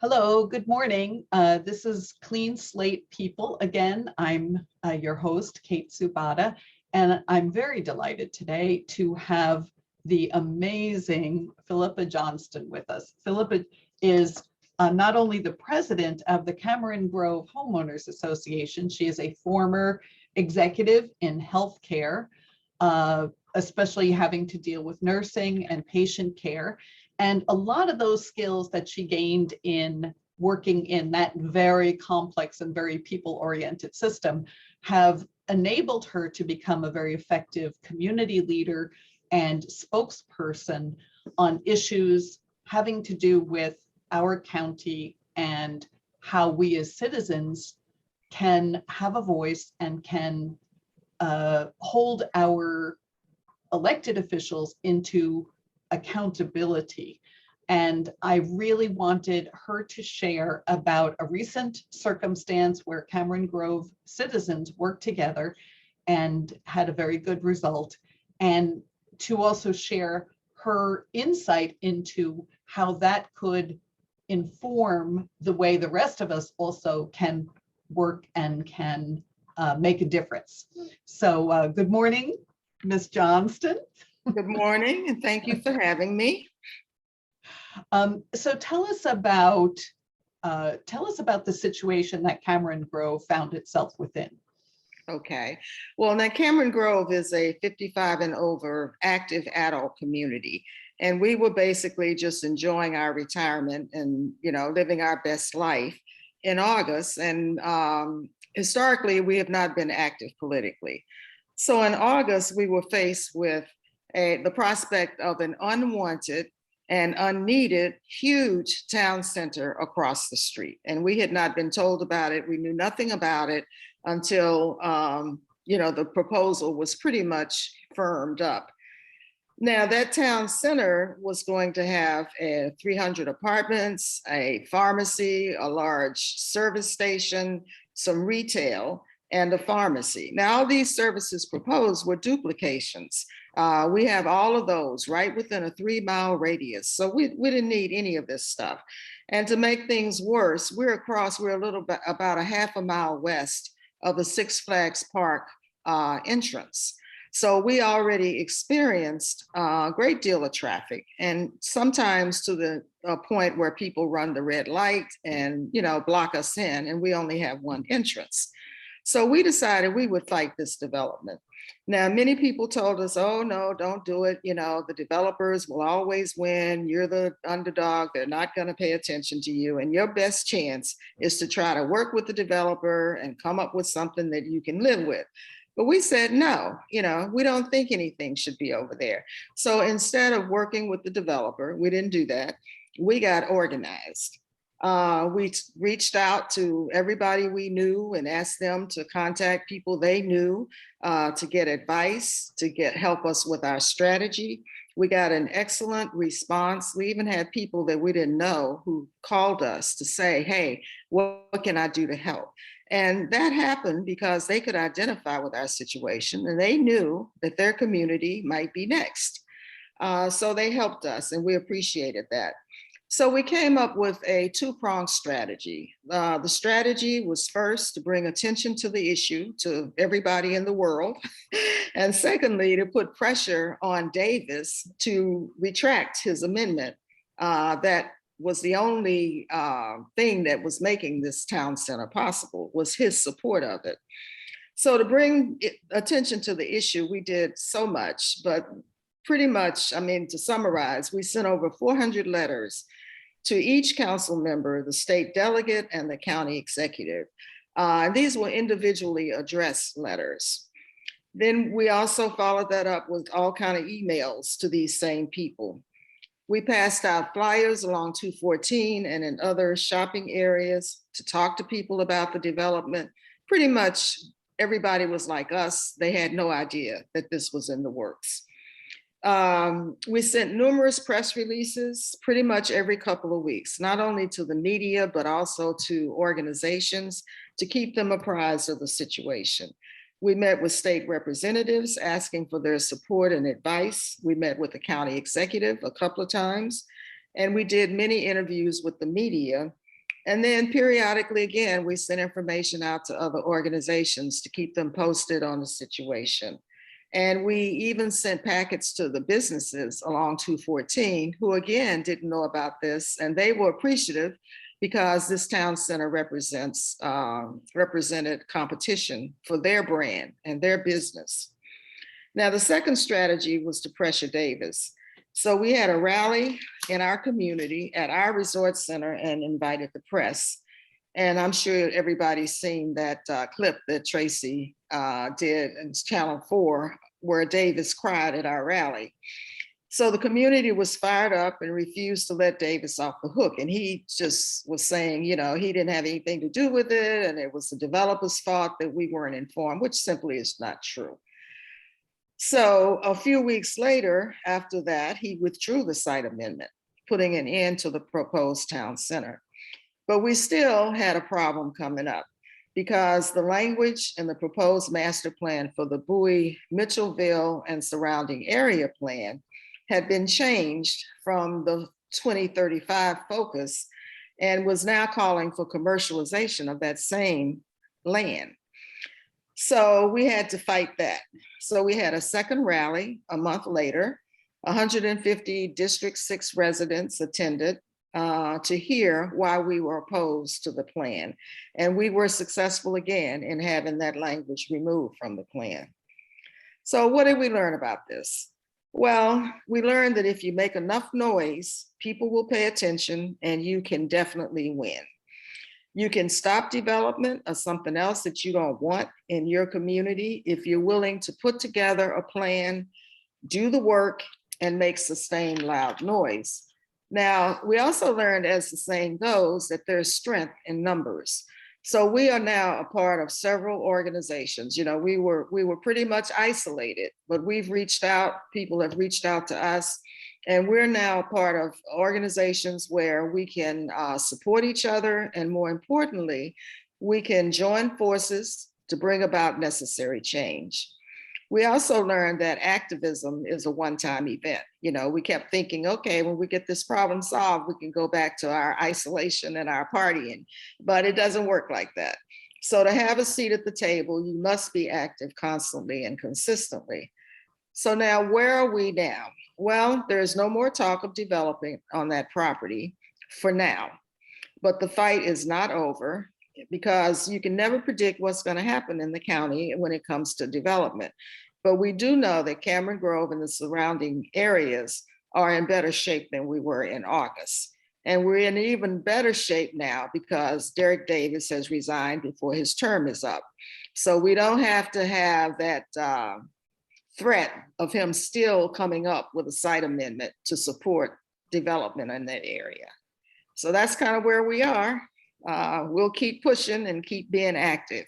Hello, good morning. This is Clean Slate People. Again, I'm your host, Kate Subata, and I'm very delighted today to have the amazing Philippa Johnston with us. Philippa is not only the president of the Cameron Grove Homeowners Association, she is a former executive in healthcare, especially having to deal with nursing and patient care. And a lot of those skills that she gained in working in that very complex and very people-oriented system have enabled her to become a very effective community leader and spokesperson on issues having to do with our county and how we as citizens can have a voice and can hold our elected officials into accountability. And I really wanted her to share about a recent circumstance where Cameron Grove citizens worked together and had a very good result, and to also share her insight into how that could inform the way the rest of us also can work and can make a difference. So good morning, Ms. Johnston. Good morning, and thank you for having me. So tell us about the situation that Cameron Grove found itself within. Okay. Well, now Cameron Grove is a 55 and over active adult community, and we were basically just enjoying our retirement and living our best life in August. And historically, we have not been active politically. So in August, we were faced with the prospect of an unwanted and unneeded huge town center across the street. And we had not been told about it. We knew nothing about it until, the proposal was pretty much firmed up. Now that town center was going to have 300 apartments, a pharmacy, a large service station, some retail, and a pharmacy. Now, all these services proposed were duplications. We have all of those right within a 3-mile radius. So we didn't need any of this stuff. And to make things worse, we're a little bit, about a half a mile west of the Six Flags Park entrance. So we already experienced a great deal of traffic, and sometimes to the point where people run the red light and, block us in, and we only have one entrance. So we decided we would fight this development. Now, many people told us, oh, no, don't do it. The developers will always win. You're the underdog. They're not going to pay attention to you. And your best chance is to try to work with the developer and come up with something that you can live with. But we said, no, we don't think anything should be over there. So instead of working with the developer, we didn't do that. We got organized. We reached out to everybody we knew and asked them to contact people they knew to get advice, to help us with our strategy. We got an excellent response. We even had people that we didn't know who called us to say, hey, what can I do to help? And that happened because they could identify with our situation and they knew that their community might be next. So they helped us and we appreciated that. So we came up with a 2-pronged strategy. The strategy was first to bring attention to the issue to everybody in the world. And secondly, to put pressure on Davis to retract his amendment. That was the only thing that was making this town center possible, was his support of it. So to bring attention to the issue, we did so much, but pretty much, to summarize, we sent over 400 letters to each council member, the state delegate, and the county executive. These were individually addressed letters. Then we also followed that up with all kinds of emails to these same people. We passed out flyers along 214 and in other shopping areas to talk to people about the development. Pretty much everybody was like us. They had no idea that this was in the works. We sent numerous press releases pretty much every couple of weeks, not only to the media, but also to organizations to keep them apprised of the situation. We met with state representatives asking for their support and advice. We met with the county executive a couple of times, and we did many interviews with the media And then periodically, again, we send information out to other organizations to keep them posted on the situation. And we even sent packets to the businesses along 214 who, again, didn't know about this, and they were appreciative because this town center represented competition for their brand and their business. Now, the second strategy was to pressure Davis. So we had a rally in our community at our resort center and invited the press. And I'm sure everybody's seen that clip that Tracy did in Channel 4, where Davis cried at our rally. So the community was fired up and refused to let Davis off the hook. And he just was saying, you know, he didn't have anything to do with it, and it was the developer's fault that we weren't informed, which simply is not true. So a few weeks later, after that, he withdrew the site amendment, putting an end to the proposed town center. But we still had a problem coming up because the language in the proposed master plan for the Bowie, Mitchellville, and surrounding area plan had been changed from the 2035 focus and was now calling for commercialization of that same land. So we had to fight that. So we had a second rally a month later. 150 District 6 residents attended to hear why we were opposed to the plan. And we were successful again in having that language removed from the plan. So what did we learn about this? Well, we learned that if you make enough noise, people will pay attention and you can definitely win. You can stop development of something else that you don't want in your community if you're willing to put together a plan, do the work, and make sustained loud noise. Now, we also learned, as the saying goes, that there's strength in numbers. So we are now a part of several organizations. You know, we were pretty much isolated, but we've reached out, people have reached out to us, and we're now a part of organizations where we can support each other, and more importantly, we can join forces to bring about necessary change. We also learned that activism is a one-time event. You know, we kept thinking, okay, when we get this problem solved, we can go back to our isolation and our partying, but it doesn't work like that. So to have a seat at the table, you must be active constantly and consistently. So now, where are we now? Well, there's no more talk of developing on that property for now, but the fight is not over, because you can never predict what's going to happen in the county when it comes to development. But we do know that Cameron Grove and the surrounding areas are in better shape than we were in August. And we're in even better shape now because Derek Davis has resigned before his term is up. So we don't have to have that threat of him still coming up with a site amendment to support development in that area. So that's kind of where we are. We'll keep pushing and keep being active.